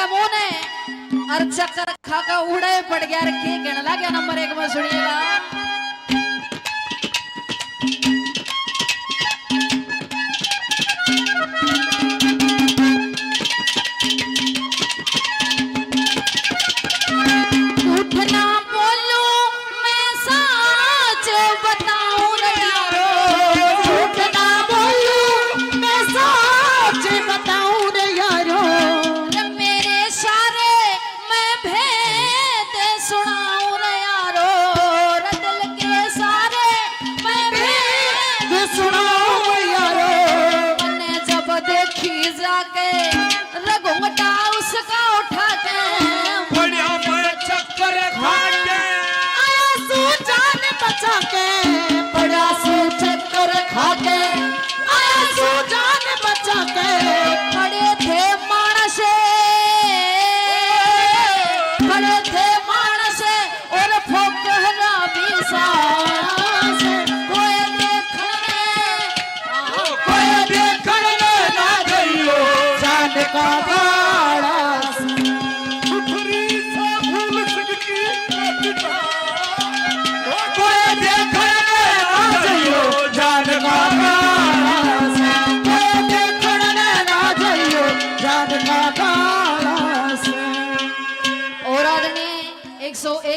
के मुंह ने और चक्कर खाका उड़े पड़ गया रखे कहने लगा नंबर 1 में सुनिएगा।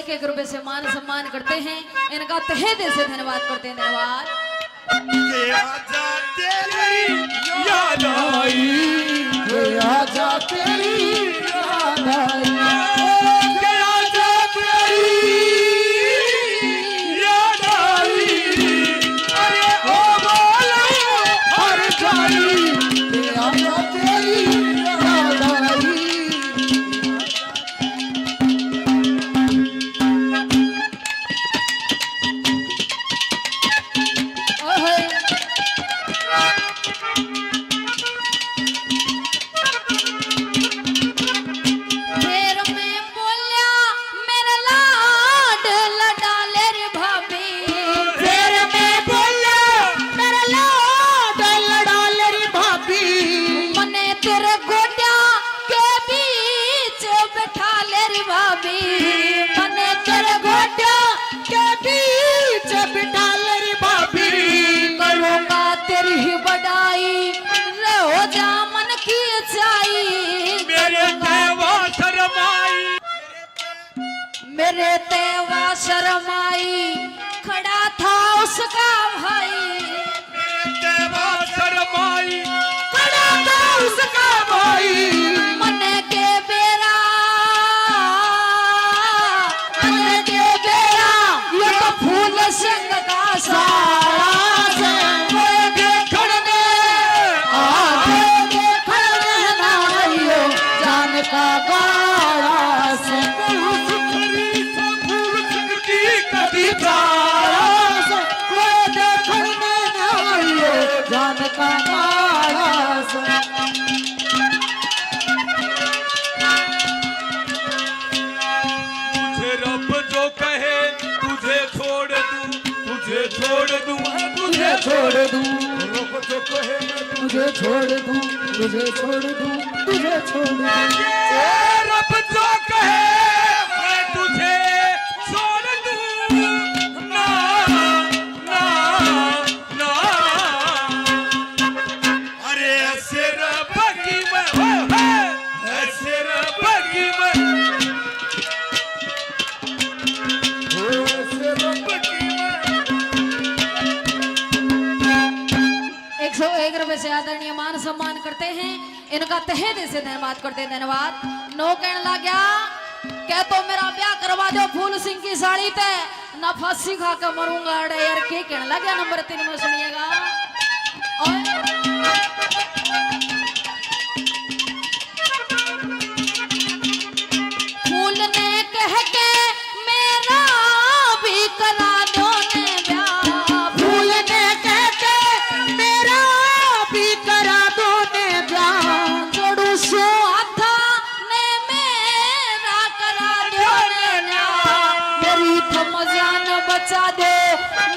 ₹1 से मान सम्मान करते हैं, इनका तहे दिल से धन्यवाद करते हैं। धन्यवाद। याद आई, आजा तेरी याद आई, आजा तेरी याद आई, अरे ओ बोला हर जाई, आजा तेरी याद आई। मेरे तेवा शर्माई खड़ा था उसका भाई, मेरे तेवा शर्माई खड़ा था उसका भाई, मन के बेरा ये तो फूल सिंह का सारा से देखने ना आइयो जान का गाड़ा से जान का तुझे रब जो कहे तुझे छोड़ दूं, तुझे छोड़ दूं, तुझे छोड़ दूं, रब जो कहे तुझे छोड़ दूं, तुझे छोड़ दूं, तुझे छोड़ दूं, रब जो कहे मैं तुझे छोड़ दूं, ना ना ना, अरे ऐसे रब की मैं, ऐसे रब की मैं, ऐसे रब की मैं। 101 से आदरणीय मान सम्मान करते हैं, इनका तहे दिल से धन्यवाद करते हैं। धन्यवाद। नो कहने लग गया क्या तो मेरा ब्याह करवा दो फूल सिंह की साड़ी ते ना फांसी खा के मरूंगा। अरे यार के कहने लग गया नंबर 3 में सुनिएगा। फूल ने कह के मेरा भी करा दो ने ब्याह, फूल ने कह के मेरा भी करा दो ने ब्याह, जोड़ू सो आधा ने मेरा करा दो ने ब्याह, मेरी थम जान बचा दो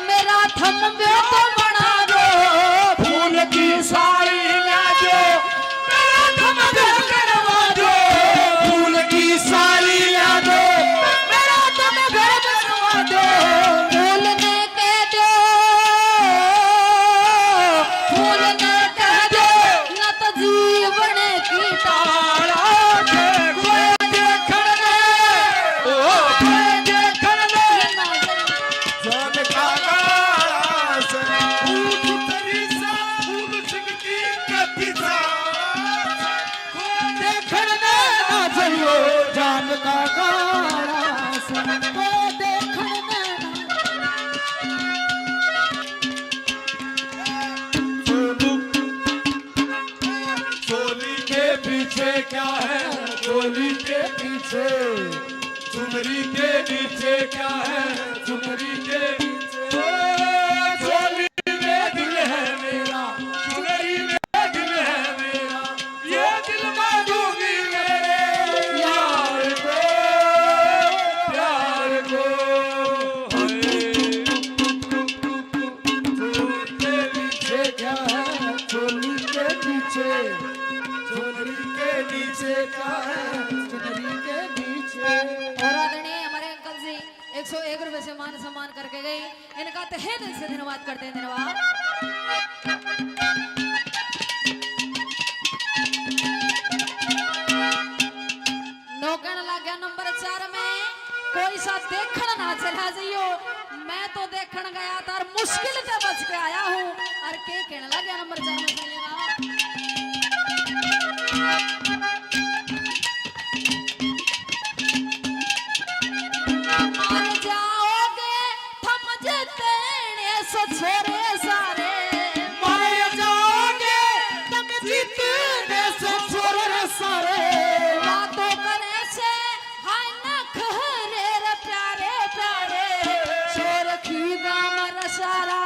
मेरा थम बेट बना दो, फूल की साड़ी ला दो मेरा थम करवा दो, का गाड़ा सबको देखण नैना चोली के पीछे क्या है, चोली के पीछे, चुनरी के नीचे क्या है, चुनरी के नीचे। चोली में दिल है मेरा, चुनरी में दिल है मेरा, ये दिल मैं दूंगी मेरे यार को, प्यार को। चोली के पीछे क्या है, चोली के पीछे, चुनरी के नीचे क्या है, चुनरी के नीचे। और आदरणीय हमारे अंकल जी 101 रुपए से मान सम्मान करके गई, इनका तहे दिल से धन्यवाद करते हैं। धन्यवाद। नो कहने लग गया नंबर 4 में कोई सा देखण ना चला जाइयो, मैं तो देखण गया था और मुश्किल से बच के आया हूँ। और के कहने लग गया नंबर 4 में सुनिएगा। मर जाओगे थम जितने सो छोरे सारे, मर जाओगे तुम जितने से छोरे सारे। बातों करे से हाय नखरे रे प्यारे प्यारे, छोर की गामर सारा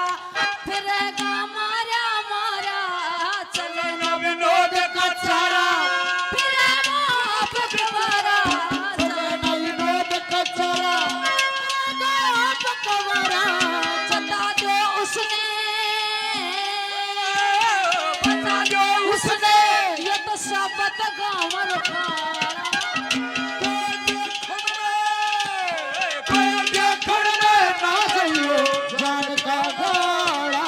फिरेगा मारा मारा, चले न विनोद का चारा, फिरे बाप कवारा, चले न विनोद का चारा, बाप कवारा। चला दो उसने, बता दो उसने, ये तो शब्द गाँव रुखारा। कोई देखण में ना जाइयो, जान का गाड़ा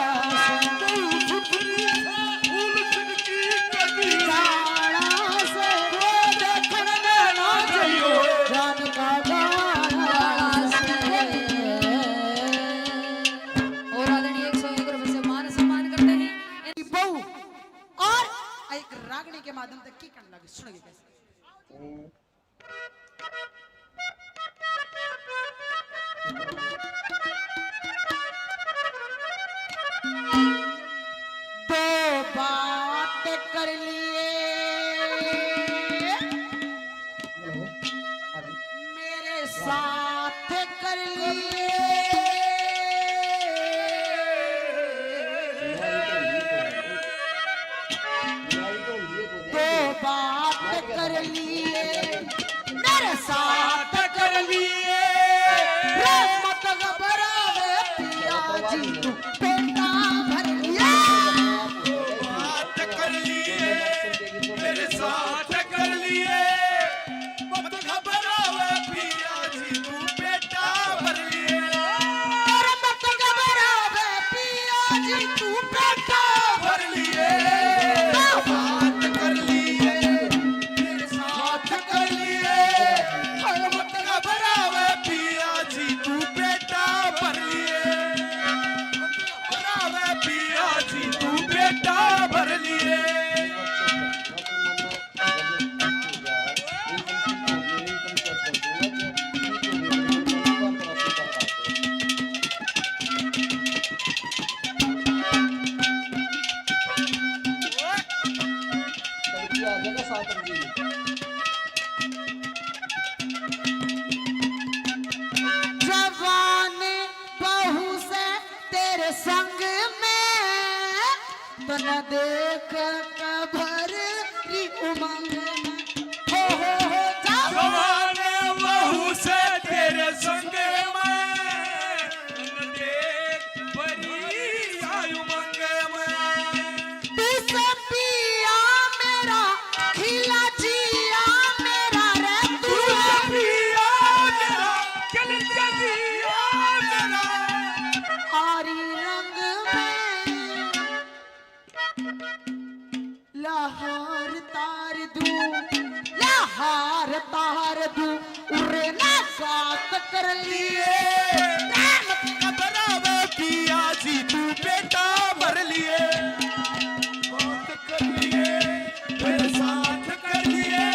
फूल खिड़की कभी गाड़ा से कोई देखण में ना जाइयो, जान का गाड़ा से। और आदरणीय 101 रुपए से मान सम्मान करते हैं इनकी बहू और एक रागनी के माध्यम तक की करने लगे। सुनिए कैसे। दो बात कर लिए मेरे साथ कर लिए, दो बात कर लिए मेरे साथ कर लिए। मत घबरावे पिया जी तू बेटा भर लिया, बात कर लिए मेरे साथ कर लिए। मत घबरावे पिया जी तू बेटा भर लिए। और मत घबरावे पिया जी तू बेटा भर लिए बात कर लिए मेरे साथ कर लिए। मत घबरावे पिया जी तू बेटा भर लिए। मत घबरावे पिया जी तू बेटा भर लिए। जवान बहू से तेरे संग में तो न देख कबर री उमंग में। हो जवान बहू से तेरे संग में देख बड़ी आयु मंग में। तू से पिया मेरा खिला जिया मेरा रे, तू से पिया मेरा चल दिया मेरा। आरी रंग में लहर तार दूं, लहर तार दूं, उरे ना साथ कर लिए। मत घबरावे पिया जी तू बेटा भर लिए। बात कर लिए मेरे साथ कर लिए।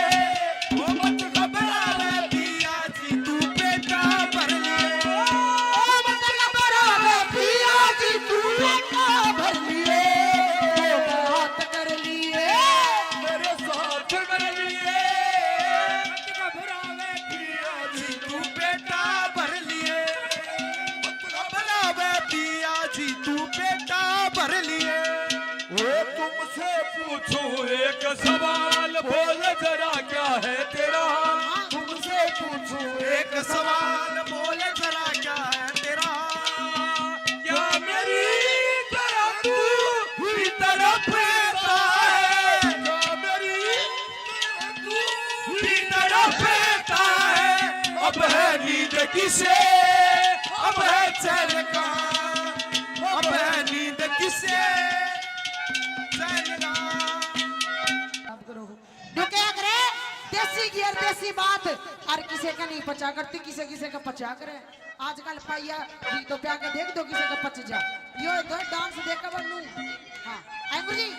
वो मत घबरावे पिया तुमसे पूछूं एक सवाल, बोल जरा क्या है तेरा हाल। तुमसे पूछूं एक सवाल, बोले जरा क्या है तेरा। क्या मेरी तरह तू भी तड़पता है, क्या मेरी तू भी तड़पता है। अब है नींद किसे, अब है चैन का, अब है नींद किसे चैन का। जो क्या करे देसी गियर देसी बात, और किसे का नहीं पचा करती, किसे किसे का पचा करे। आजकल पाइया जी तो प्या के देख दो किसे का पच जा। यो तो डांस देख कर बनू। हाँ आई गुरुजी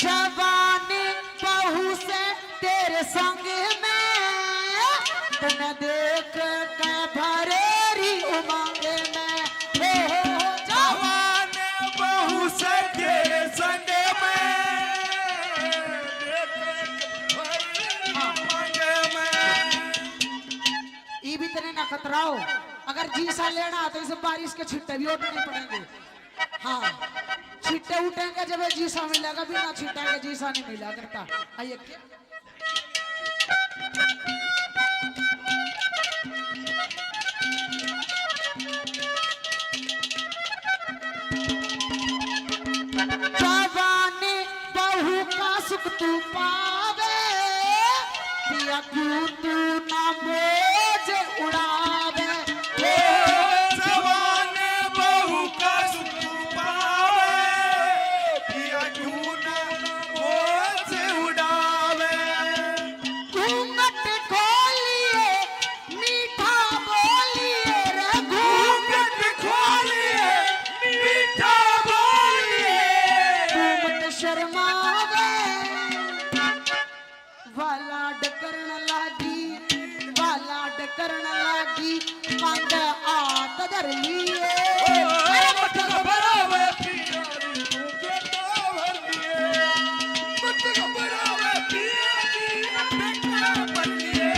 जवानी बहू से तेरे संग में, तने देख के भरेरी उमंग में। हो जवान बहू से तेरे संग में, ये भी तने ना खतराओ। अगर जीसा लेना तो इसे बारिश के छिट्टे भी उठने पड़ेंगे। हाँ छिट्टे उठेंगे जब जीसा मिलेगा, बिना छिट्टे के जीसा नहीं मिला करता। आइए जवानी बहू का सुख तू पावे, पिया क्यों तू ना मौज उड़ावे। जवान बहू का सुख पावे, पिया क्यों ना मौज उड़ावे। घूंघट खोलिए मीठा बोलिए रे, घूंघट खोलिए मीठा बोलिए। घूमत शर्मावे वाला डकरण लागी, वाला डकरण लागी, पंग आत धर लिए। मत घबरावे पियारी, तू बेटा भर लिए। मत घबरावे पियारी, बेटा भर लिए।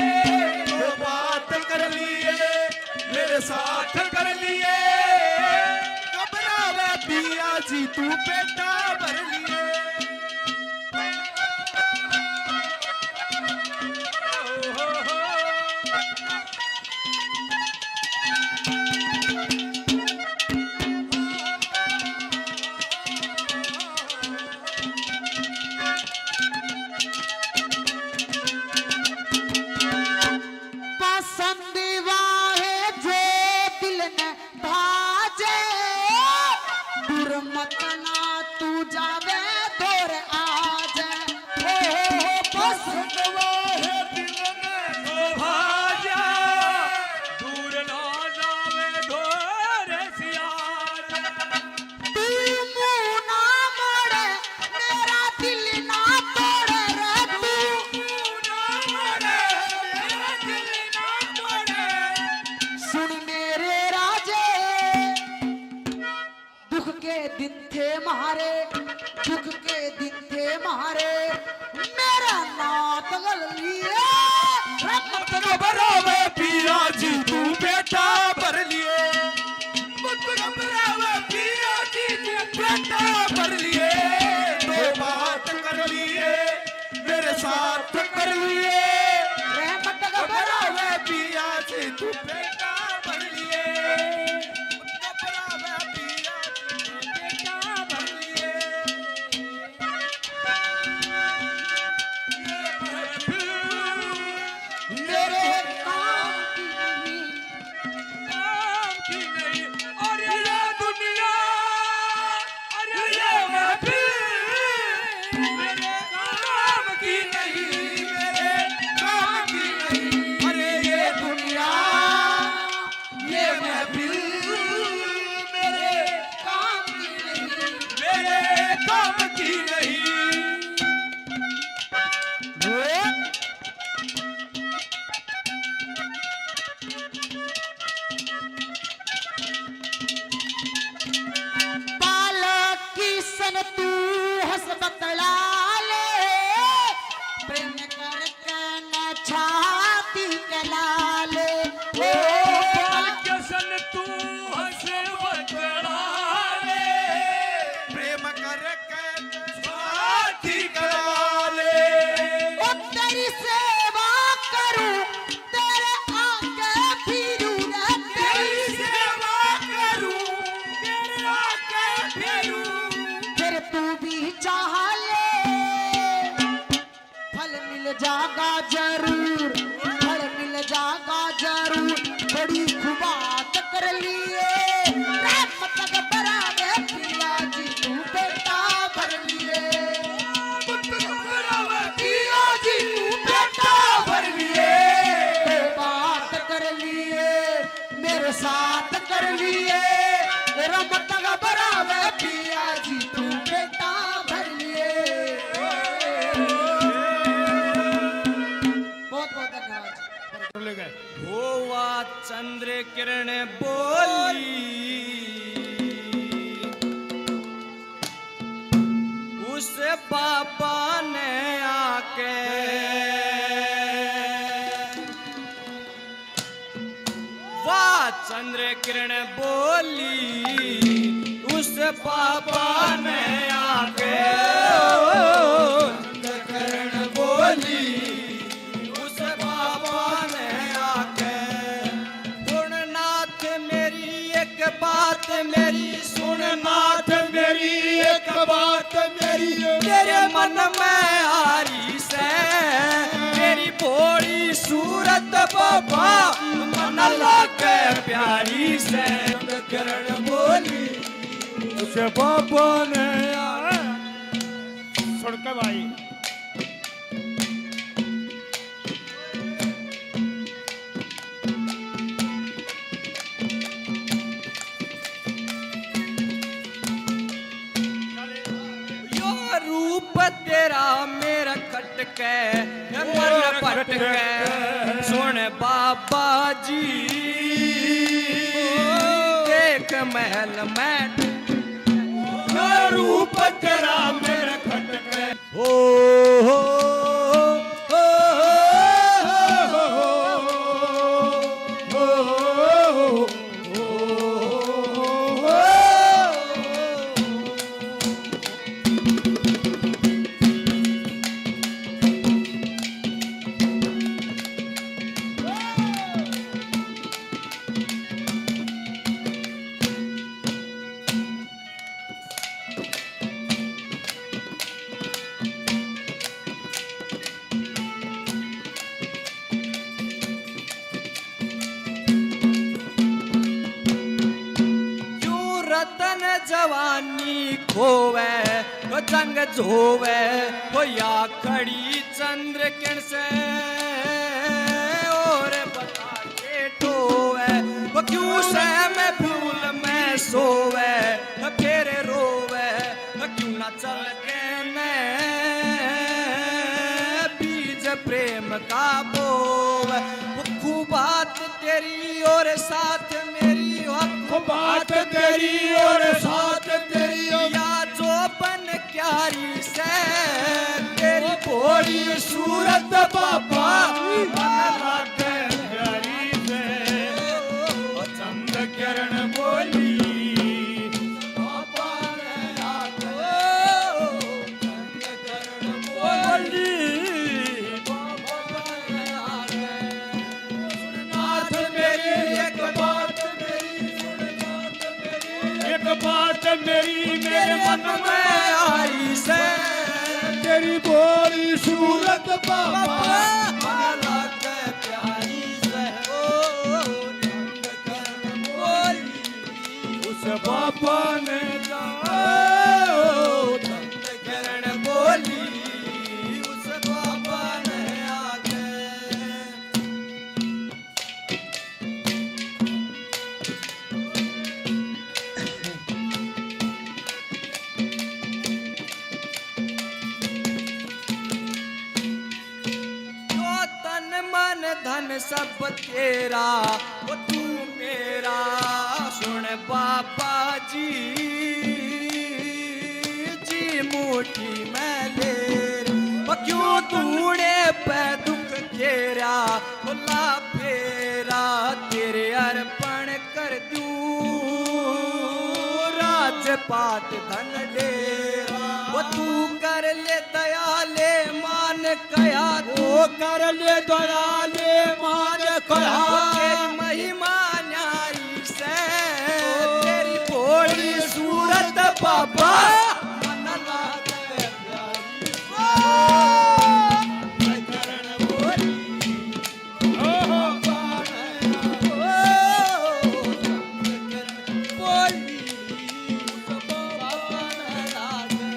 तो बात कर लिए, मेरे साथ कर लिए। घबरावे पिया जी, तू बेटा भर लिए। पसंद वाहे जो दिल ने भाजे, दुर्मत ना महाराज ले गए। होवा चंद्र किरण बोली उस बाबा ने आके वाह चंद्र किरण बोली उस बाबा ने आके चंद्र किरण बोली उस बाबा ने आके सुननाथ मेरी एक बात मेरी सुननाथ मेरी एक बात मेरी तेरे मन में आ रही से तेरी भोली सूरत बाबा मन लागे प्यारी से किरण बोली उसे बाबा ने सुन के भाई यो रूप तेरा मेरा खटके मन पटके सुन बाबा जी देख महल में यो रूप तेरा मेरा खटके हो जवानी खोवे तो जंग जोवे तो या खड़ी चंद्र किरण से और बता के टोवे वो क्यों से मैं भूल में सोवे तो फिर रोवे तो क्यों ना चल के ने बीज प्रेम का बोवे वो खूब बात तेरी और साथ मेरी बात तेरी और साथ तेरी या जो बन क्यारी से तेरी भोली सूरत बाबा मन लागे प्यारी से चंद्र किरण बोली बाबा ने आके चंद्र किरण बोली बाबा ने आके सुननाथ मेरी एक बात एक बात मेरी मेरे मन में आई से तेरी बोली सूरत बाबा मन लागे प्यारी से ओ चंद्र किरण बोली उस बाबा ने चंद्र किरण बोली उस बाबा ने आके धन सब तेरा वो तू मेरा सुन बाबा जी जी मुट्ठी में ले वो क्यों तूने पे दुख तेरा ला फेरा तेरे अर्पण कर दूं राजपाट धन डेरा वो तू कर ले दयाले मान कया तू कर ले दयाले मान कहा तेरी महिमा न्यारी से तेरी भोली सूरत बाबा मन लागे प्यारी किरण बोली बोली बाबा ने लागे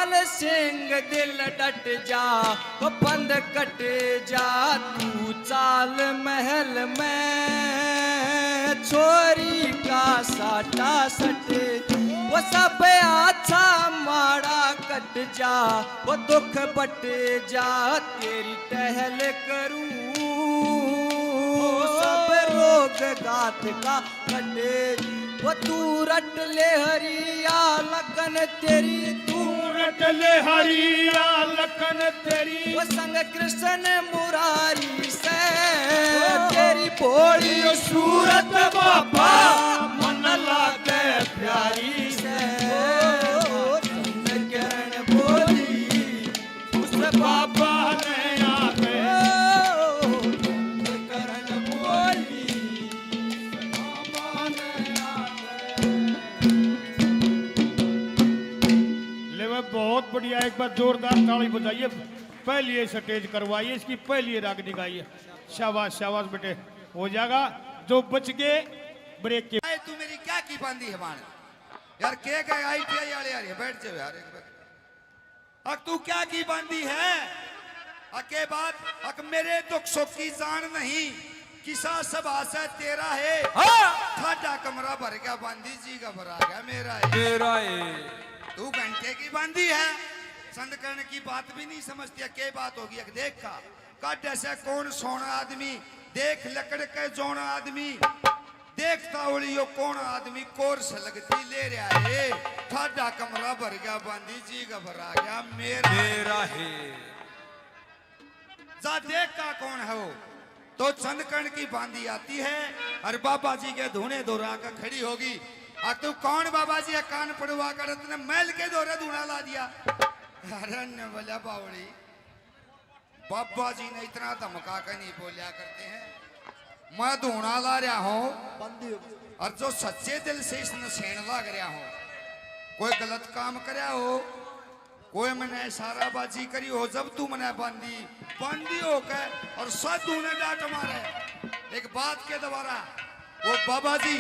लाल सिंह दिल डट जा वो बंद कट जा तू चाल महल में छोरी का साटा सटे वो सब अच्छा माड़ा कट जा वो दुख बट जा तेरी टहल करूं सब रोग गात का कटे वो तू रट ले हरिया लगन तेरी तू रट ले हरिया लखन तेरी वो संग कृष्ण मुरारी से तेरी भोली सूरत बाबा मन लागे प्यारी से किरण बोली उस बाबा ने आके करण बोली बाबा ने आके। ले मैं बहुत बढ़िया, एक बार जोरदार ताली बजाइए, पहली ये स्टेज करवाइए, इसकी पहली राग दिखाइए। शाबाश शाबाश बेटे, हो जाएगा। जो बच गए ब्रेक के। तू मेरी क्या की बांधी है मान यार के गए ITI वाले यार बैठ जाओ यार एक बार। अक तू क्या की बांधी है अके बात अक मेरे दुख सुख की जान नहीं किसा सब आशा तेरा है थाड़ा कमरा भर गया बांधी जी का भरा गया मेरा है तू घंटे की बांधी है संद करने की बात भी नहीं समझती क्या बात होगी अक देख का कट ऐसा कौन सोना आदमी देख लकड़ के जोना आदमी देखता उड़ियो कौन आदमी कोर्स लगती ले रहा है थाड़ा कमरा भर गया बांधी जी का भरा गया मेरा है जा देख का कौन है वो तो चंदकर्ण की बांधी आती है और बाबा जी के धुने दोरा कर खड़ी होगी और तू कौन बाबा जी कान पड़वा कर तुमने मैल के दोरे धुना ला दिया अरे बोला बावड़ी बाबा जी ने इतना धमका कर नहीं बोलिया करते हैं मैं धुना ला रहा हूं और जो सच्चे दिल से इसने सेण लग रहा हूं कोई गलत काम करया हो कोई मैंने इशाराबाजी करी हो जब तू मैंने बांधी होकर और सब तूने डांट मारे एक बात के द्वारा वो बाबा जी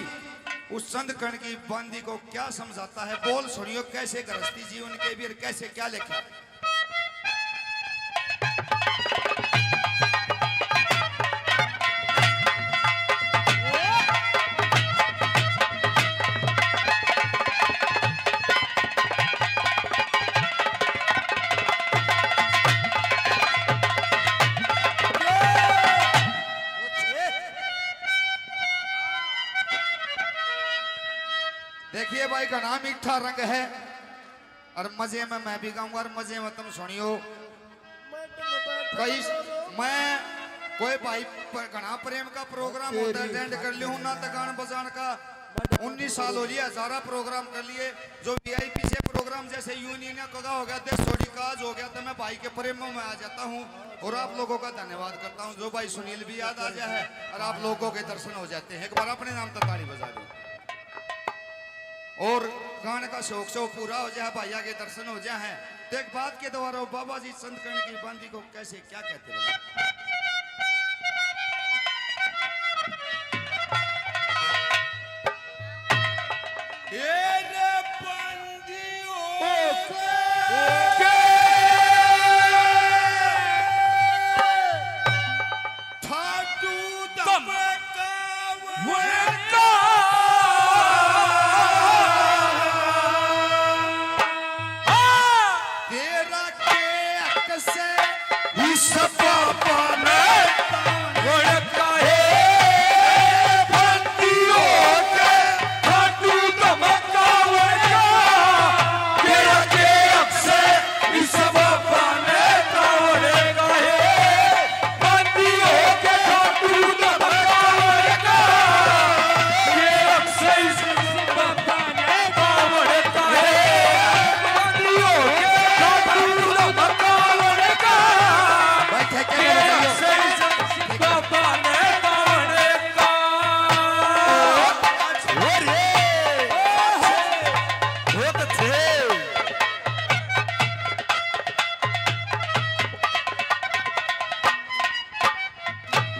उस चंदकर्ण की बांधी को क्या समझाता है बोल सुनियो कैसे गृहस्थी जीवन के भी कैसे क्या लिखा देखिए भाई घना मीठा रंग है और मजे में मैं भी गाऊंगा और मजे में तुम सुनियो कई मैं कोई भाई पर घना प्रेम का प्रोग्राम होता है अटेंड कर लिया हूं ना तो गान बजान का 19 साल हो लिया सारा प्रोग्राम कर लिए जो VIP से प्रोग्राम जैसे यूनियन का हो गया देशोड़ी काज हो गया तो मैं भाई के प्रेम में आ जाता हूं और आप लोगों का धन्यवाद करता हूं जो भाई सुनील भी याद आ जाए और आप लोगों के दर्शन हो जाते हैं एक बार अपने नाम तक ताली बजा दो और गाने का शौक से पूरा हो जाए भैया के दर्शन हो जाए तो एक बात के द्वारा बाबा जी चंदकर्ण की बांधी को कैसे क्या कहते हैं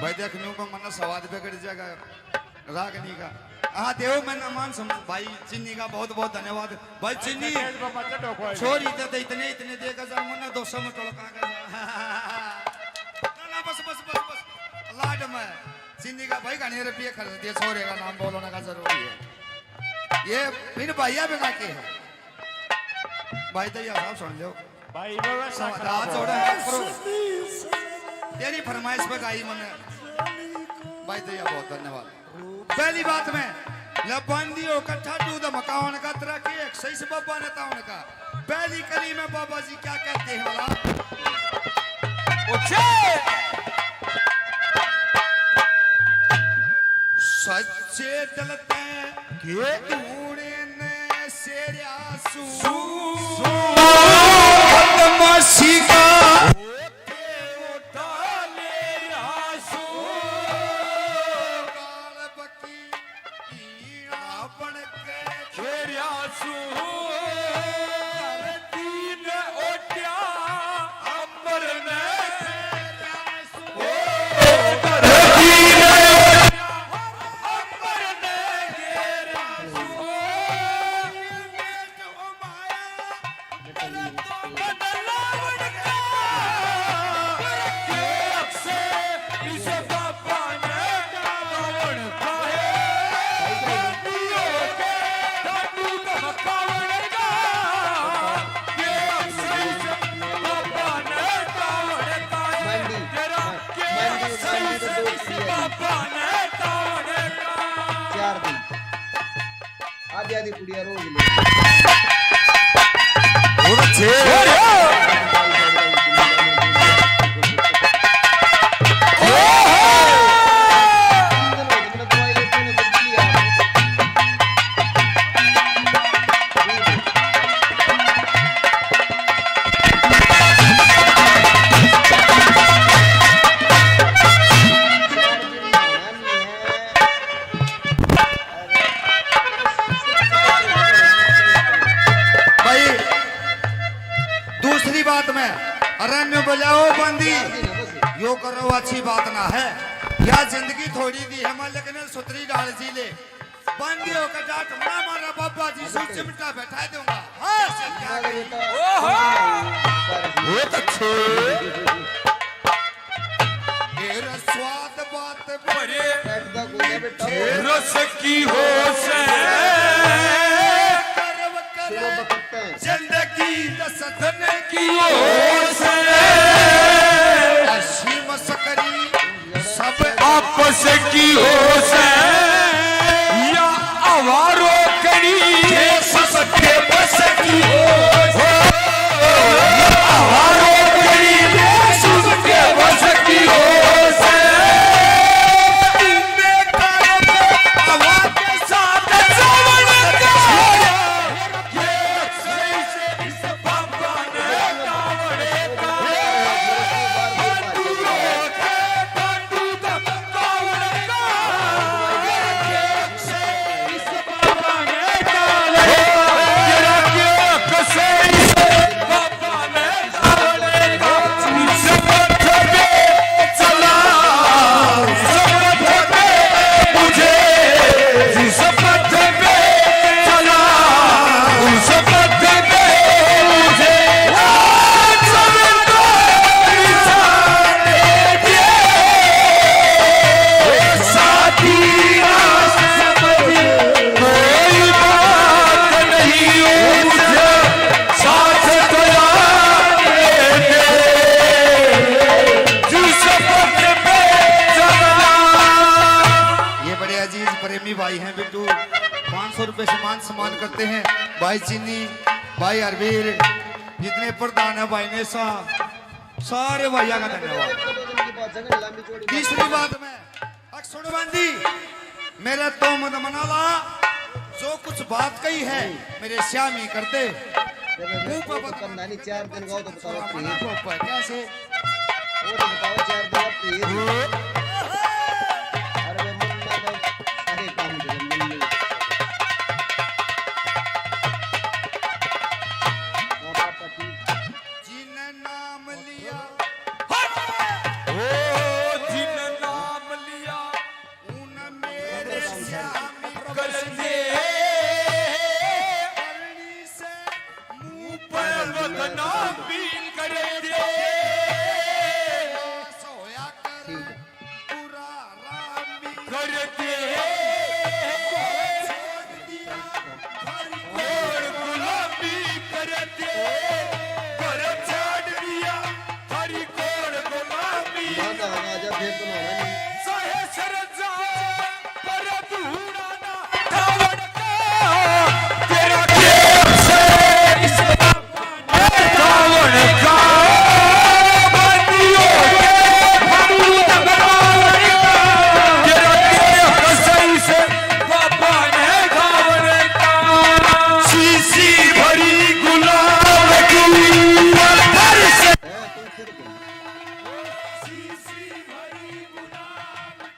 भाई देखने को मन स्वाद बिगड़ जाएगा रागनी का हाँ देव मैं नमान समझ भाई चिन्नी का बहुत बहुत धन्यवाद भाई चिन्नी छोरी तो इतने इतने देगा सर मुन्ना 200 में टोलका कर ना बस बस बस बस लाड में चिन्नी का भाई घने रुपये खर्च दिए छोरे का नाम बोलने का जरूरी है ये फिर भैया बेगा के है भाई तो यार आप सुन लो भाई हाथ जोड़ा है करो तेरी फरमाइश पे गाई मैंने भाई तो यार बहुत धन्यवाद पहली बात में लबंदी हो कट्ठा टू द मकावन का तरह के एक सही से बाबा नेताओं का पहली कली में बाबा जी क्या कहते हैं वाला सच्चे दलते के ढूंढे ने सेरियासू मसी का आधी कुड़िया रोज अरण्य बजाओ बंदी यो करो अच्छी बात ना है क्या जिंदगी थोड़ी दी है मैं लेकिन सुतरी डाल जी ले बंदियों का डांट ना मारा बाबा जी से चिमटा बैठा दूंगा बहुत अच्छे स्वाद बात बड़े रस की हो से जिंदगी दसदन की सब आपस की हो से या आवारो करी सबके बस की हो आवारो करी सबके बस की हो से हवा के साथ जवन का भाई हैं बिट्टू 500 रुपए से मान सम्मान करते हैं भाई चीनी भाई अरबीर जितने प्रधान है भाई ने सारे भैया का धन्यवाद। तीसरी बात में अक्सुड़बंदी मेरे तो मत मनाला जो कुछ बात कही है मेरे श्यामी करते कंधानी 4 दिन गाओ तो बताओ कैसे वो तो बताओ 4 दिन अरे वो मुन्ना तो सारे काम जल्दी जिन नाम लिया ओ जिन नाम लिया उन मेरे श्यामी फिर तो होना नहीं चाहे सर जाए पर धूड़ा ना कावड़ का तेरा केव से इस कावड़ का बंदियों के भूत कावड़ का तेरा केव कसई से बाबा ने कावड़ का शीशी भरी गुलाब की पत्थर से तुम फिर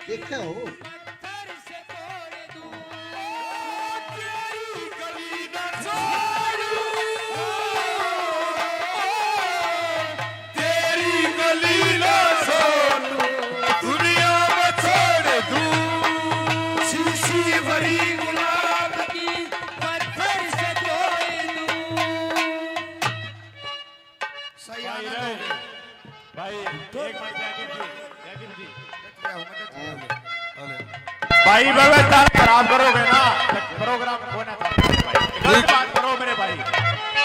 देखा हो तेरी गली ना छोड़ू दुनिया में छोड़ दूं शीशी भरी गुलाब की पत्थर से तोड़ दूं सही आना दोगे भाई एक मिनट जैकिर जी हाँ। भाई व्यवस्था खराब करोगे ना प्रोग्राम होना चाहिए भाई गलत बात करो मेरे भाई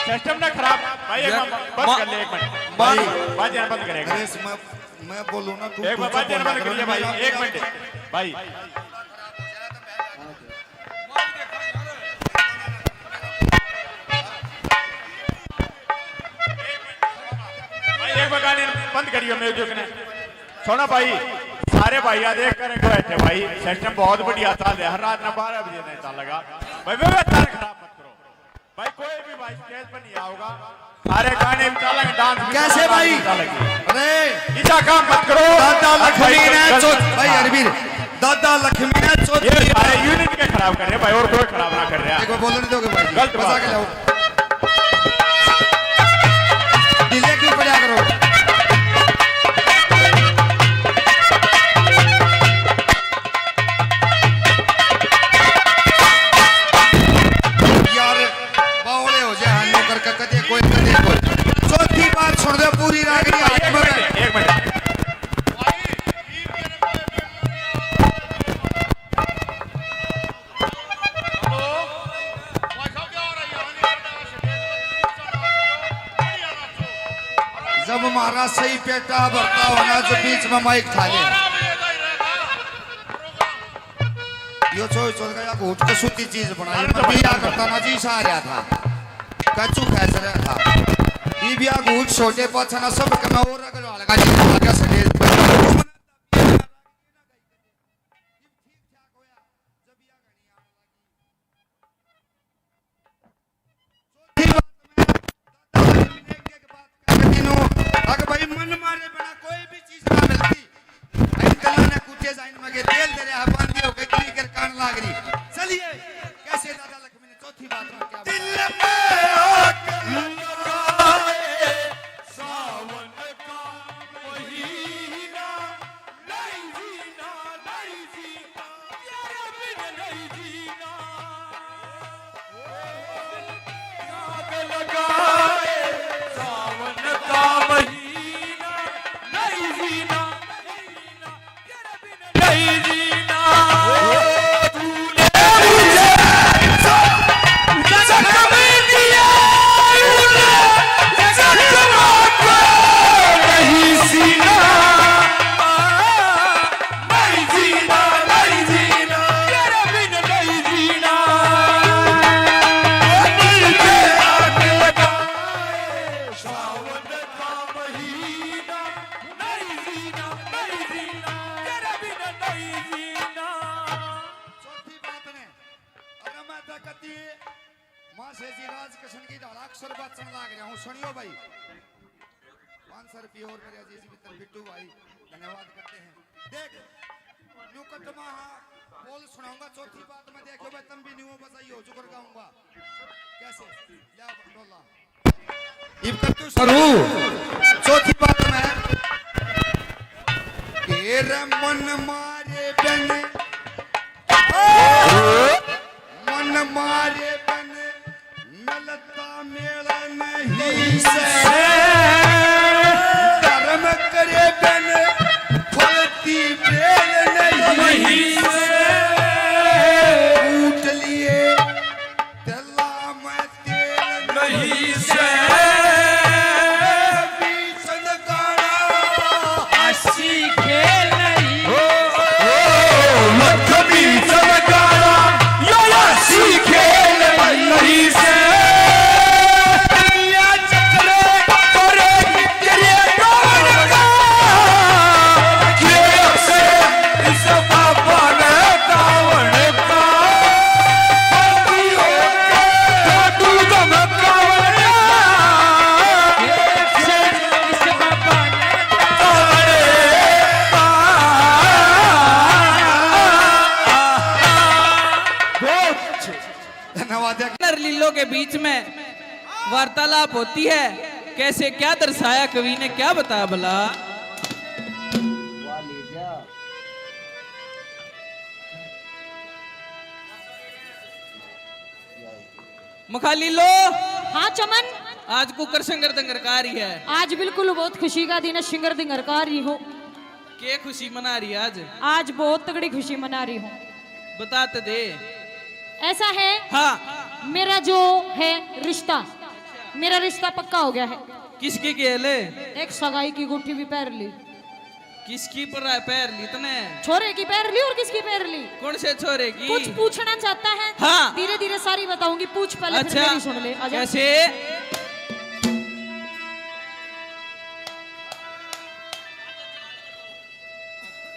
सिस्टम ना खराब भाई एक मिनट बंद कर ले एक मिनट भाई बाजी बंद करेगा नरेश मैं बोलूं ना तू एक मिनट बाजी बंद कर ले भाई एक मिनट भाई भाई एक बार गाने बंद करियो म्यूजिक ने छोड़ो भाई सारे भाई देख कर बैठे भाई सिस्टम बहुत बढ़िया था हर रात ना 12 बजे नहीं था लगा भाई व्यवस्था खराब मत करो भाई कोई भी भाई स्टेज पर नहीं आओगा सारे गाने भी चलेंगे डांस भी कैसे भाई चलेंगे अरे इतना काम मत करो दादा लक्ष्मी ने भाई अरबीर दादा लक्ष्मी ने ये सारे यूनिट के खराब कर रहे हैं भाई और कोई खराब ना कर रहे एक बार बोलने नहीं दोगे भाई गलत बजा बात के है। लाओ डीजे क्यों बजा करो यार बावले हो जाए हम नौकर का कदे कोई चौथी बार छोड़ दो पूरी रागनी हाथ में है। एक मिनट जब हमारा सही पेटा भरता होना जो बीच में माइक खा ले यो चोई चोर का घूट के सूती चीज बनाई मैं बिया करता ना जी सा रहा था कच्चू खैस रहा था ये बिया घूट छोटे पछना सब के मैं और रगड़ वाला का जी आगे से अगर भाई मन मारे बिना कोई भी चीज ना मिलती इन कला ने कुटे जाइन मगे तेल दे रहा बांधी हो के क्लिक कर कान लाग रही चलिए कैसे दादा लक्ष्मी ने चौथी बात में क्या दिल में लगाए सावन का महीना नहीं जीना तेरे बिन नहीं जीना आग लगाए सावन का महीना नहीं जीना तेरे बिन नहीं जीना तूने मुझे जख्म दिया नहीं सीना नहीं जीना नहीं जीना तेरे बिन नहीं जीना दिल पे आग लगाए सावन का महीना नहीं जीना तेरे बिन नहीं जीना चौथी बात ने अगर मैं तकती मां से जी राज कृष्ण की ढाला अक्षर बचन लाग रहा हूं सुनियो भाई 500 रुपये और मेरे अजीज मित्र बिट्टू भाई धन्यवाद करते हैं देख न्यू कटमा बोल सुनाऊंगा चौथी बात में देखो भाई तुम भी न्यू बजाइयो जुगर गाऊंगा कैसे ले बटोला इब कर तू शुरू चौथी बात में तेरे मन मारे बन मन मारे बन मिलता मेला नहीं से धर्म करे बन फलती बेल नहीं से उठ लिए तेला में तेल नहीं से बीचन गाना हंसी खेल के बीच में वार्तालाप होती है। कैसे क्या दर्शाया कवि ने, क्या बताया भला? मखाली लो। हाँ चमन, आज कुकर संगर दंगरकारी है। आज बिल्कुल बहुत खुशी का दिन है, शिंगर दिंगरकार रही हूँ। क्या खुशी मना रही है आज? आज बहुत तगड़ी खुशी मना रही हूँ। बताते दे। ऐसा है, हाँ, मेरा जो है रिश्ता, मेरा रिश्ता पक्का हो गया है। किसकी गेले? एक सगाई की गुट्ठी भी पैर ली। किसकी पर पैर ली तने? छोरे की पैर ली। और किसकी पैर ली? कौन से छोरे की? कुछ पूछना चाहता है? हाँ। धीरे धीरे सारी बताऊंगी, पूछ पहले फिर मेरी सुन ले। आजा। कैसे?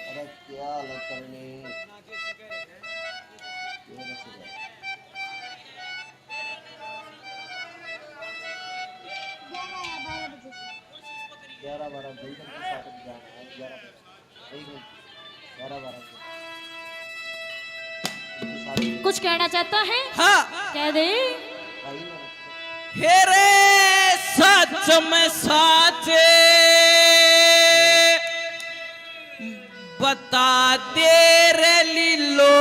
अरे क्या अलग करनी? ग्यारह बारह जल्दी जाना है। 11 12 कुछ कहना चाहता है? हाँ, कह दे। हे रे सच में साचे बता दे रे लीलो,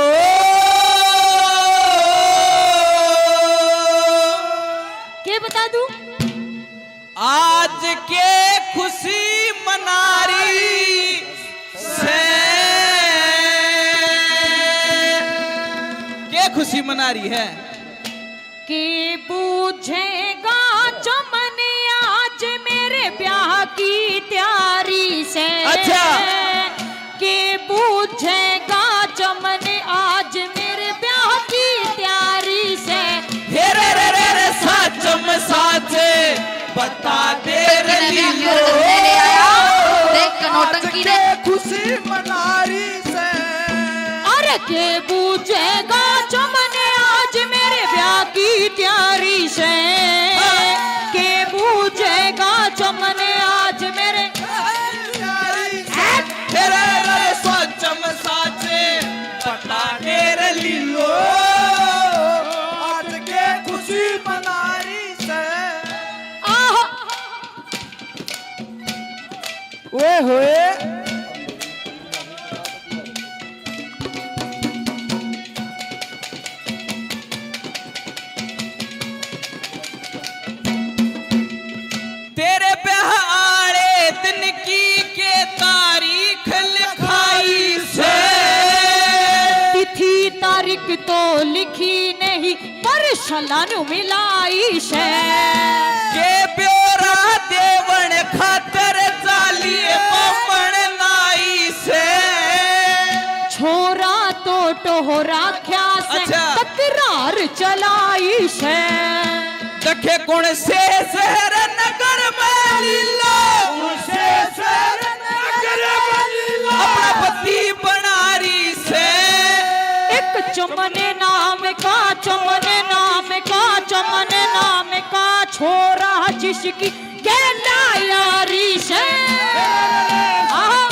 क्या बता दूं? आज के खुशी मनारी से के खुशी मना रही है कि पूछेगा चमन आज मेरे ब्याह की तैयारी से। अच्छा। कि पूछेगा चमन आज मेरे ब्याह की तैयारी से। हे रे रे रे रे सच में साचे बता दे रे लीलो, देख नौटंकी रे। खुशी मनारी से। अरे के पूछेगा चमन आज मेरे ब्याह की तैयारी से। के पूछेगा चमन आज मेरे हे रे रे सच में साचे बता दे रे लीलो, आज के खुशी मनारी से। आह ओए होए तेरे ब्याह आड़े दिन की के तारीख लिखाई से। तिथि तारीख तो लिखी नहीं पर शलन मिलाई से। के ब्योरा देवण खातर चालिए पवन नाई से। छोरा तो टोहरा ख्या से अच्छा। तकरार चलाई से। दखे कौन से शहर नगर में लीलो, से शहर नगर में लीलो अपना पति बनारी से। एक चमन नाम का, चमन नाम का, चमन नाम का छोरा जिसकी कहना यारी से। हाँ।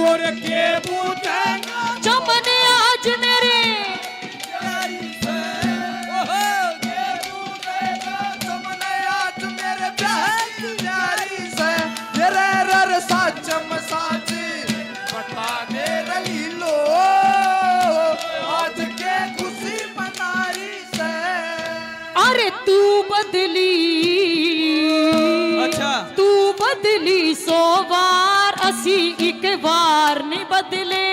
और के पूछेगा चमन आज मेरे बता दे रही लो, आज के खुशी मनारी से। अरे तू बदली, अच्छा। तू बदली 100 बार असी एक बार नहीं बदले।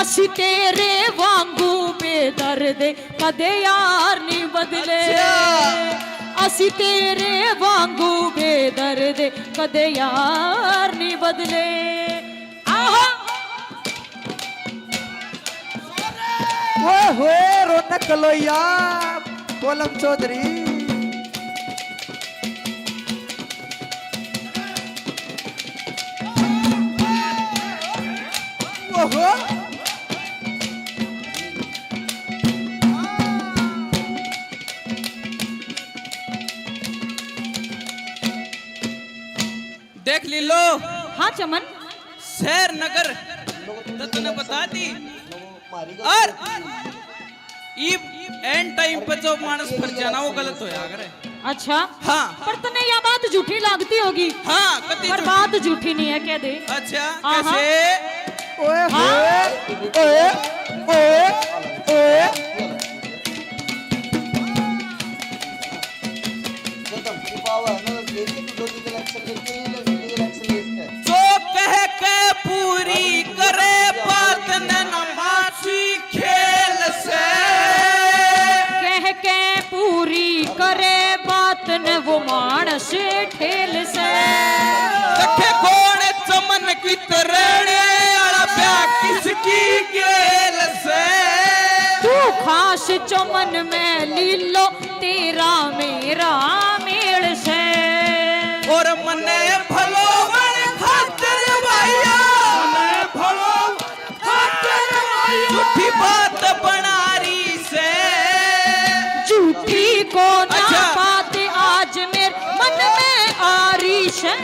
असी तेरे वांगू बेदर्द कदे यार नहीं बदले। असी तेरे वांगू बेदर्द कदे यार नहीं बदले। आहा ओए रौनक लोया कोलम चौधरी। ओहो देख ली लो। हाँ चमन, शहर नगर तो तूने बता दी मारी और ये एंड टाइम पे जो मानस फर जाना वो गलत हो जाएगा रे। अच्छा हाँ पर तने यह बात झूठी लगती होगी। हाँ कति पर झूठ। बात झूठी नहीं है कह दे। अच्छा हाँ, हाँ। कैसे खत्म पावर ना देवी तो लीगल एक्शन लेके लीगल एक्शन लेके जो कह के पूरी करे बात न मासी खेल से कह के पूरी करे बात न वो मानस ठेल से। रखे कौन चमन की तरेड़े आला प्या किसकी गेल से तू खास चमन में लीलो तेरा मेरा मेल से। और मने भलो वन खातिर भैया मने भलो खातिर भैया झूठी बात बनारी से झूठी को ना अच्छा। बात आज मेरे मन में आ रही है।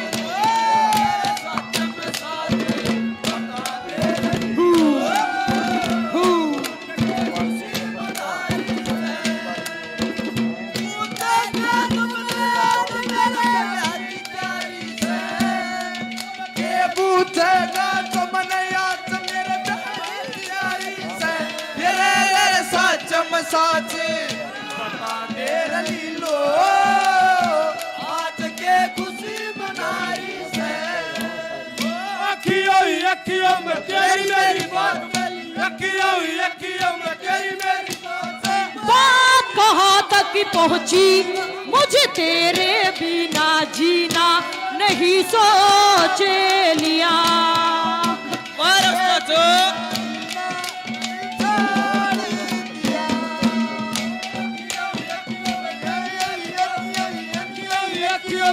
साच बता दे रली लो आज के खुशी मनाई से अखियों में तेरी मेरी बात अखियों में तेरी मेरी बात कहाँ तक पहुँची मुझे तेरे बिना जीना नहीं सोचे लिया। पर सोचो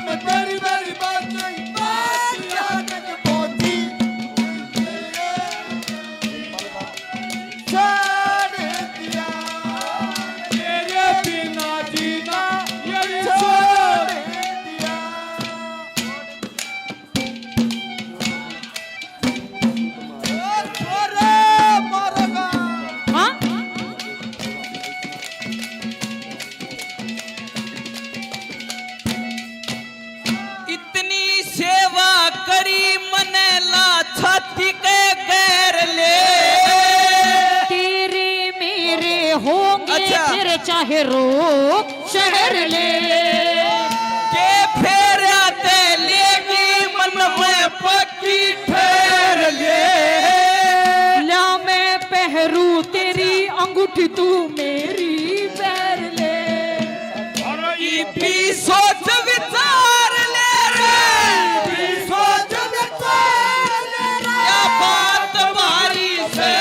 में तेरी मेरी बात नहीं पहुंची छोड़ दिया तेरे बिना जीना यही छोड़ दिया। हाँ इतनी सेवा करी मने ला छाती के गैर ले तेरे मेरे होंगे अच्छा। फिर चाहे रोक शहर ले। के फेर आते लेगी मन में पक्की ठहर ले ला मैं पहरू तेरी अंगूठी तू मेरी पैर ले। भी सोच विचार ले रे सोच विचार ले क्या बात भारी से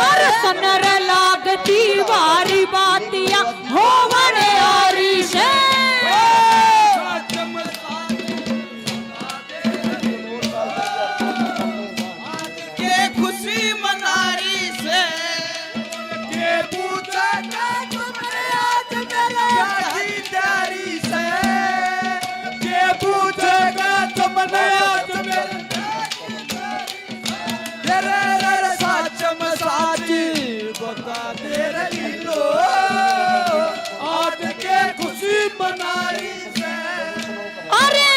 हर सनर लागती वारी बातिया हो बड़े आरी से। के खुशी मनारी से के पूछा तुम्हें आज मेरे प्यारी से के पूछेगा तुमने आज मेरे तेरे सच में साची बता दे रही लो आज के खुशी मनाई से अरे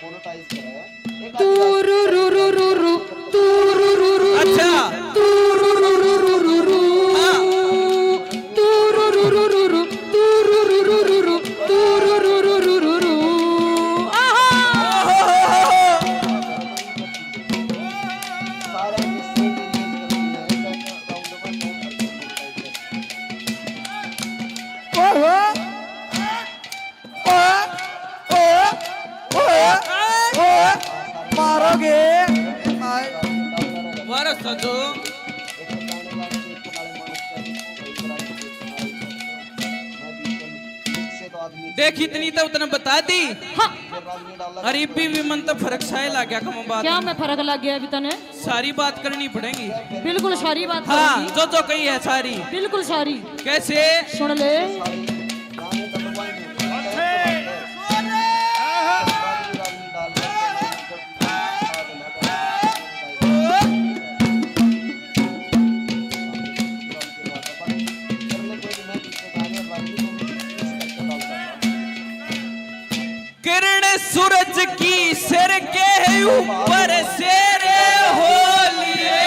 मोनेटाइज कराया एक तू रू रू रू रू रू तू रू रू रू अच्छा। तू रू रू रू रू रू रू हाँ। तू रू रू रू रू रू तू रू रू रू रू रू तू रू रू रू रू रू रू आहा सारा मिस्टर रिलीज करती है मारोगे वारस सजो देख इतनी तो उतना बता दी हाँ अरे भी मन तो फर्क शायद आ गया कम बात क्या मैं फर्क लग गया अभी तने सारी बात करनी पड़ेगी बिल्कुल सारी बात हाँ करूंगी। जो कही है सारी बिल्कुल सारी कैसे सुन ले ऊपर से रे होलिए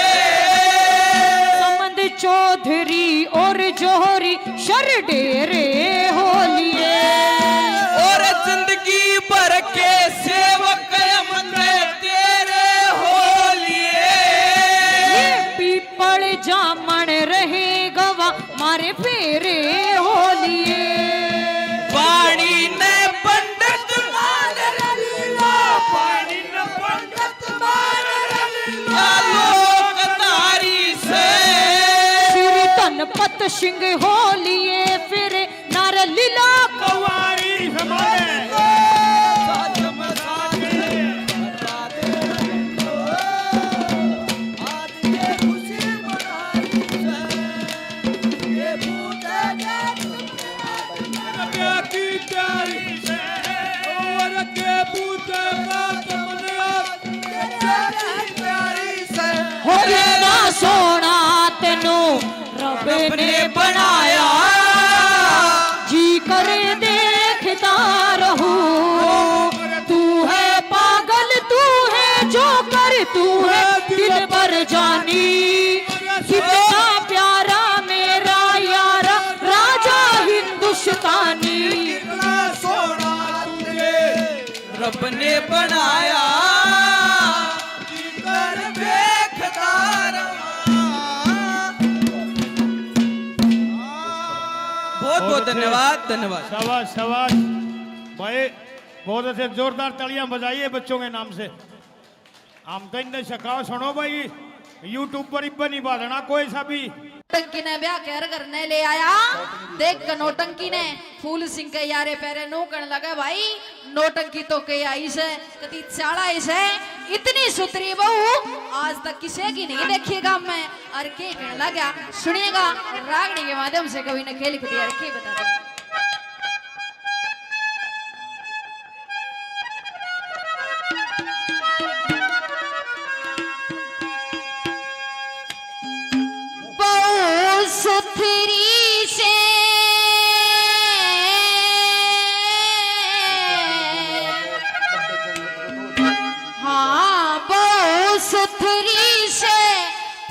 समंद चौधरी और जोहरी शर डेरे होलिए और जिंदगी भर के सेवक हम तेरे होलिए ये पीपल जामन रहे गवा मारे फेरे होलिए पानी ने पंडित मान रलीला पानी ने पंडित मान रलीला लोकधारी से श्री तनपत सिंह होलिए फिर नार लीला कवारी हमारे होले ना सोना तेनू रब ने बनाया जी करे देखता रहूं तू है पागल तू है जोकर तू है दिल पर जानी कितना प्यारा मेरा यारा राजा हिंदुस्तानी रब ने बनाया बहुत बहुत धन्यवाद धन्यवाद शाबाश शाबाश भाई बहुत अच्छे जोरदार तालियां बजाइए बच्चों के नाम से हम तो इन्हें शकाओ सुनो भाई यूट्यूब पर बनी बाधना कोई सा भी नौटंकी ने ब्याह कर करने ले आया देख कर नौटंकी ने फूल सिंह के यारे पैरे नो करने लगा भाई नौटंकी तो के आई से कति चाड़ा इसे इतनी सुतरी बहू आज तक किसी की नहीं देखिएगा मैं और के कहने लगा सुनिएगा रागनी के माध्यम से कभी ने खेल दिया के बता दो सुथरी से हाँ बहु सुथरी से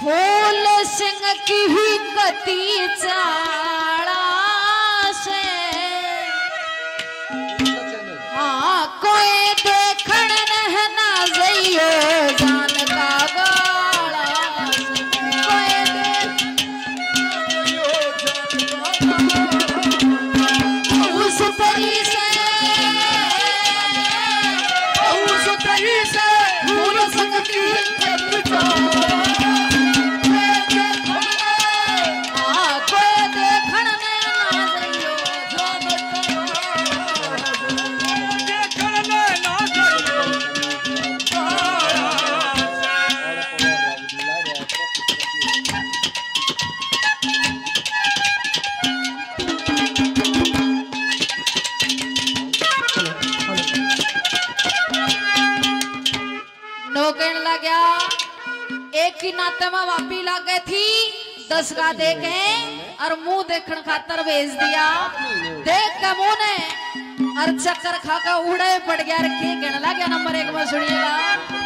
फूल सिंह की ही कती चाड़ा से हाँ कोई देखण न जइयो जान का गाड़ा कोई कहने लगा एक की नाते में वापी लग गई थी 10 का देखे और मुंह देखने खातर भेज दिया देख के मुंह ने और चक्कर खाकर उड़े पड़ गया के कहने लगा नंबर 1 में सुनिएगा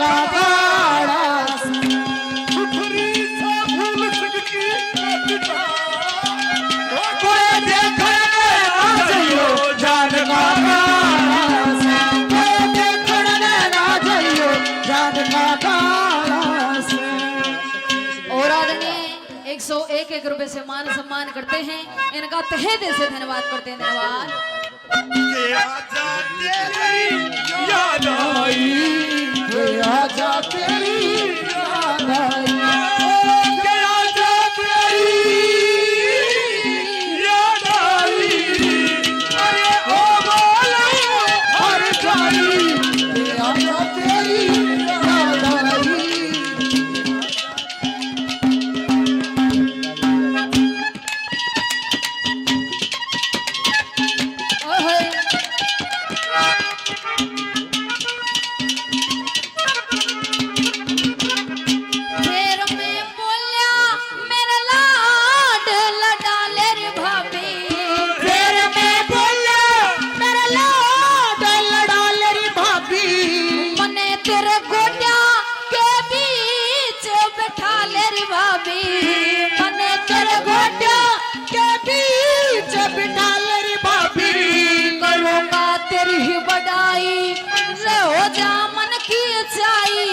का 101 रुपए से मान सम्मान करते हैं। इनका तहे दिल से धन्यवाद करते हैं। धन्यवाद। याद आई आजा तेरी याद आई याद आई अरे ओ बोला हर जाई आजा तेरी याद आई ओहे फिर मैं बोलिया मेरा लाड लडाले रे भाभी। फिर मैं बोला मेरा लाड लडाले री भाभी मने तेरे गोड्या के बीच बैठा ले रे भाभी। मने तेरे गोड्या के बीच बिठा ले री भाभी करूंगा तेरी ही बड़ाई रे हो जा मन की चाई।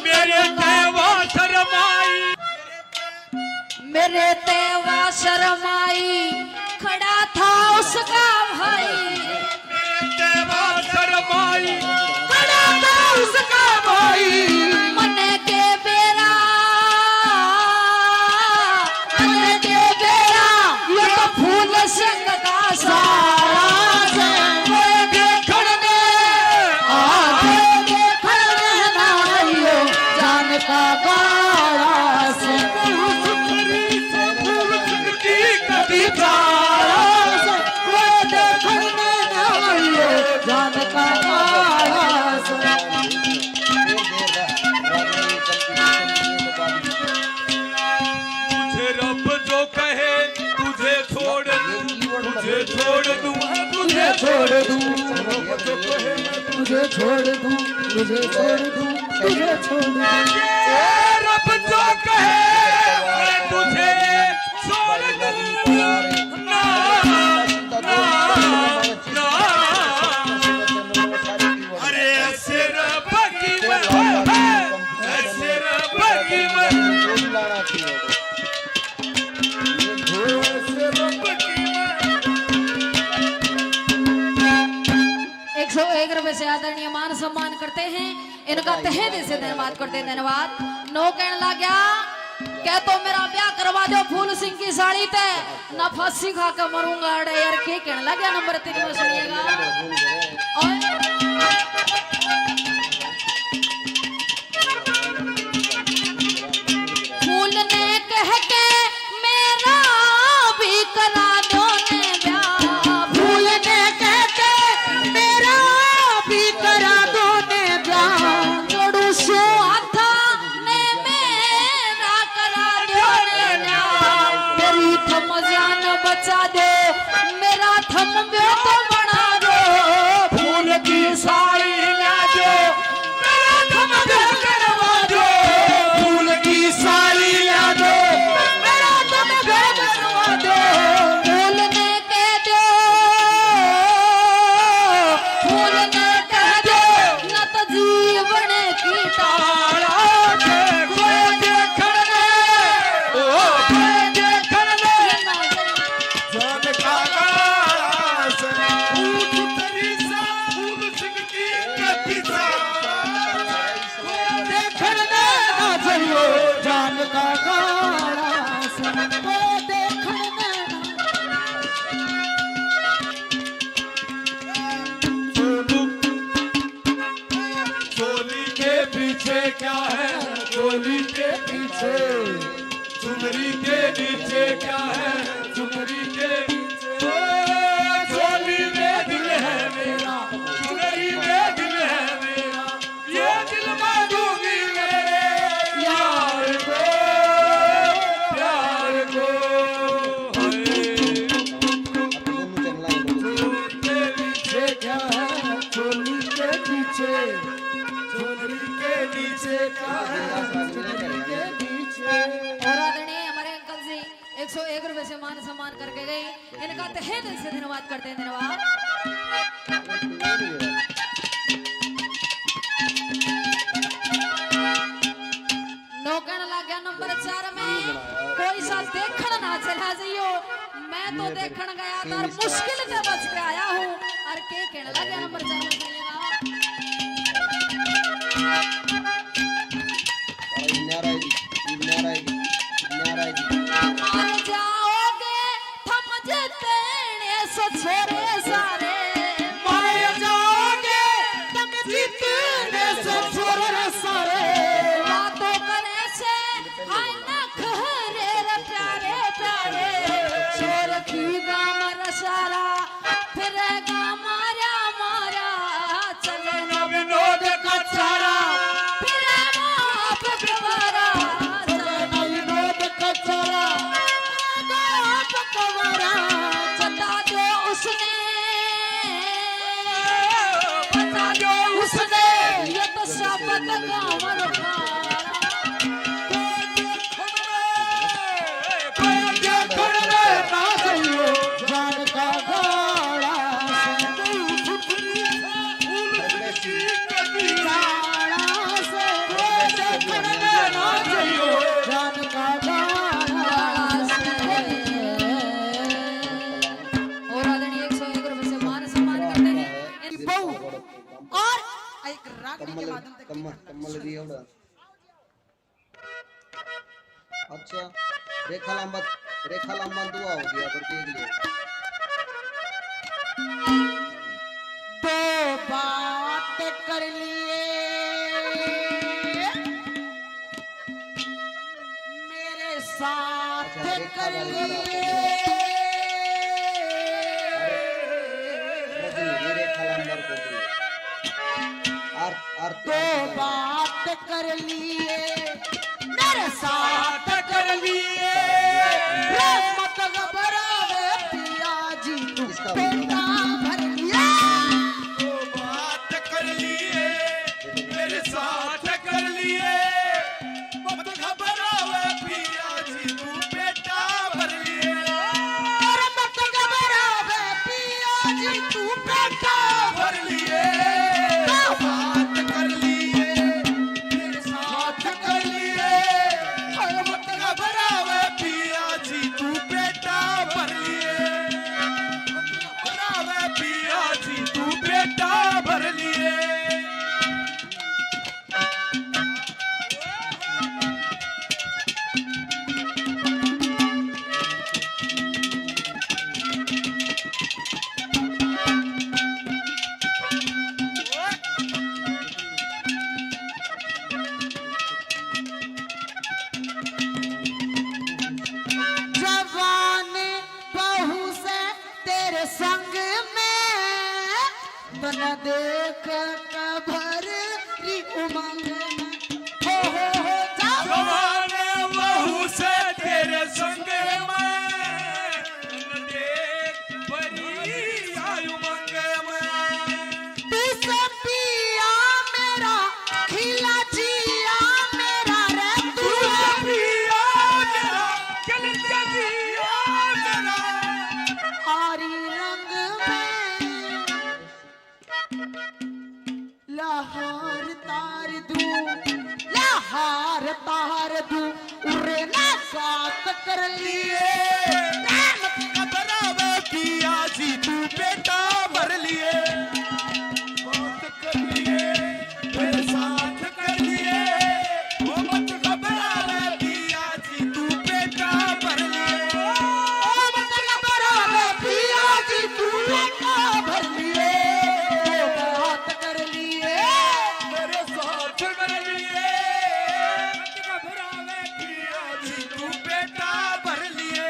मेरे देवा शरमाई मेरे तेवा शर्माई खड़ा था उसका भाई। देवा शरमाई खड़ा था उसका भाई मन के बेरा ये तो फूल संग का सारा से कोई देखने आगे देखने ना आइयो जान का गाड़ा से की कभी सारा से कोई देखने ना आइयो जान का गाड़ा से तुझे रब जो कहे तुझे छोड़ दूं तुझे छोड़ दूं तुझे छोड़ दूं तुझे छोड़ दूं तुझे छोड़ दूं तुझे छोड़ दूं रब जो कहे मैं तुझे छोड़ दूं ना ना ना अरे ऐसे रब की मैं ऐसे रब की मैं ऐसे रब की मैं 101 रुपए से आदरणीय मान सम्मान करते हैं। इनका तहे दिल से धन्यवाद करते हैं। धन्यवाद। नो कहने लग गया क्या तो मेरा ब्याह करवा दो फूल सिंह की साड़ी ते ना फांसी खा के मरूंगा। अरे यार क्या कहने लग गया नंबर 3 में सुनिएगा। और फूल ने कह के मेरा भी करा दो ने ब्याह। फूल ने कहते मेरा भी करा दो ने ब्याह जोड़ू सो हाथा ने मेरा करा दो ने ब्याह। मेरी थम जान बचा दो मेरा थम ब्यो तो बना दो। फूल की साड़ी ला दो मेरा थम ब्याह करवा दो फूल की साड़ी ला दो मेरा थम ब्याह करवा दो फूल ने कह दो फूल ने कह दो न तो जीवन की तारा कोई देखण ने कोई देखण ने जान का गाड़ा से ऊठ तेरी सा फूल सिंह की कभी सा देखण ने ना चलो जान का गाड़ा से कोई देखण ने चोली के पीछे क्या है चोली के पीछे चुनरी के नीचे क्या है चुनरी के नीचे चोली में दिल है मेरा चुनरी में दिल है मेरा ये दिल मांगूंगी मेरे यार को प्यार को के पीछे क्या है चोली के पीछे चोली के नीचे क्या है चोली के नीचे और आदरणीय हमारे अंकल जी 101 रुपए से मान सम्मान करके गए। इनका तहे दिल से धन्यवाद करते हैं। धन्यवाद। नो कहने लग गया नंबर 4 में कोई सा देखण देखने गया था और मुश्किल से बच के आया हूँ और के कहने लगा नंबर 4 में चलेगा मर जाओगे थम जितने सो छोरे सारे मर जाओगे तुम जितने से छोरे सारे बातों करे से हाय ना खरे रे प्यारे प्यारे छोर की गामर सारा फिर गामारा मारा चले ना विनोद का चारा फिर बाप गवारा चले ना विनोद का चारा बाप गवारा बता दो उसने बता दो उसने ये तो शब्द गामर जान का गाड़ा जान का और आदरणीय 101 रुपए से मान सम्मान करते हैं बहु और एक रागनी के माध्यम से कम्मल भी एवढं अच्छा रेखा लांबा दुआ हो गया पर के लिए तो बात कर लिए मेरे साथ अच्छा, रेखा कर वाली लिए रजनी रेखा लांबर को दिए तो बात कर लिए मेरे साथ कर लिए मत घबरावे पिया जी तू इसका बेटा भर लिया तो बात कर लिए मेरे साथ कर लिए मत घबरावे पिया जी तू बेटा भर लिए अरे मत घबरावे पिया जी तू बेटा भर लिए तो बात कर लिए मेरे साथ कर लिए मत घबरावे पिया जी तू बेटा भर लिए मत घबरावे पिया जी तू बेटा भर लिए जवान बहू से तेरे संग में बन देख कबर री उमंग में हो जवान बहू से तेरे संग में देख बड़ी आयु मंग में तुझसे पिया मेरा खिला जिया मेरा रे तू पिया मेरा कलिजा पिया मेरा आरी रंग में लाहौर तार दू उरे ना साथ कर लिए घबरावे पिया जी तू बेटा भर लिए बात कर लिए मेरे साथ कर लिए वो मत घबरावे पिया जी तू बेटा भर लिए पिया जी तू बेटा भर लिए बात कर लिए मेरे साथ कर लिए मत घबरावे पिया जी तू बेटा भर लिए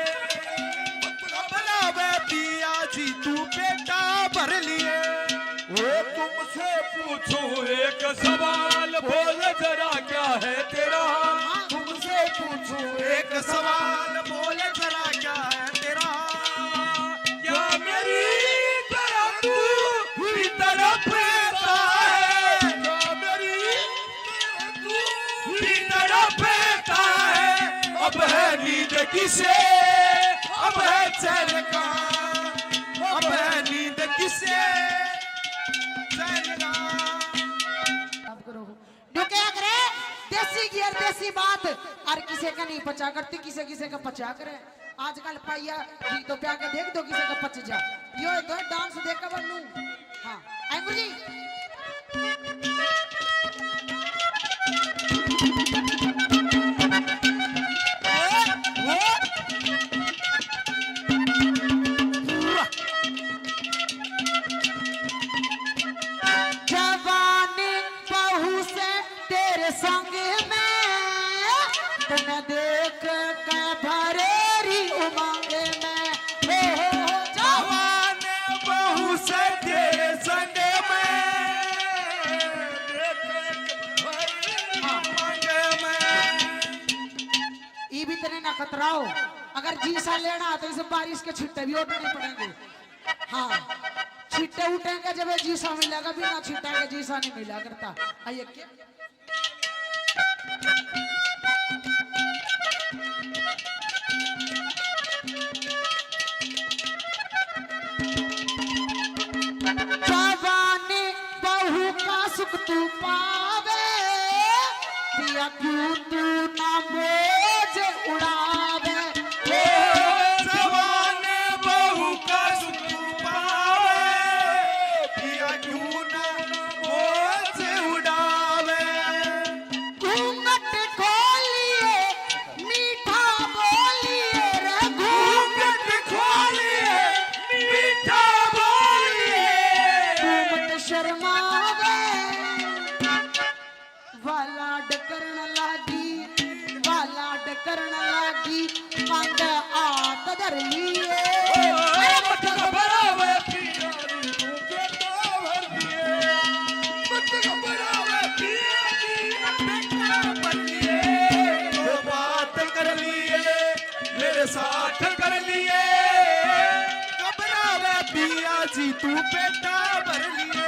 मत घबरावे पिया जी तू बेटा भर लिए वो तुमसे पूछूं एक सवाल बोल जरा क्या है तेरा तुमसे पूछूं एक सवाल बोल जरा क्या है तेरा क्या मेरी तरह तू भी तड़पता है क्या मेरी तरह तू भी तड़पता है अब है नींद किसे अब है चैन का अब है नींद किसे चैन का जो क्या करे देसी गियर देसी बात और किसे का नहीं पचा करती किसे किसे का पचा करे आजकल पाइया जी तो प्या के देख दो किसी का पच जा यो तो डांस देख के बनू हाँ आएंगे जी जवानी बहू से तेरे संग में तने देख के भरेरी उमंग में हो जवान बहू से तेरे संग में ये भी तेरे ना कतराओ अगर जीसा लेना तो इसे बारिश के छिट्टे भी उठने पड़ेंगे हाँ छिट्टे उठेंगे जब ये जीसा मिलेगा बिना छिट्टे के जीसा नहीं मिला करता आइए क्या जवानी बहू का सुख तू पावे पिया क्यों तू ना मोज उड़ावे जवान बहू का सुख पावे पिया क्यों ना मोज उड़ावे घूंघट खोलिए मीठा बोलिए रे घूंघट खोलिए मीठा बोलिए तू मत शर्मावे वालाड करण लागी पंड आत धर लिए बराबर पिया तू बेटा भर दिए बराबर पिया बेटा भर दिए तो बात कर लिए मेरे साथ कर लिए घबरावे पिया जी तू बेटा भर लिए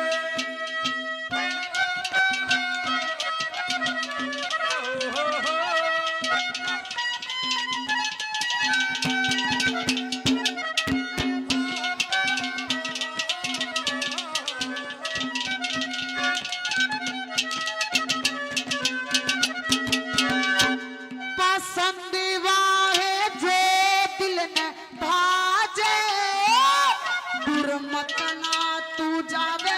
पसंदीवा है जो दिल न भाजे दुर्मत ना तू जावे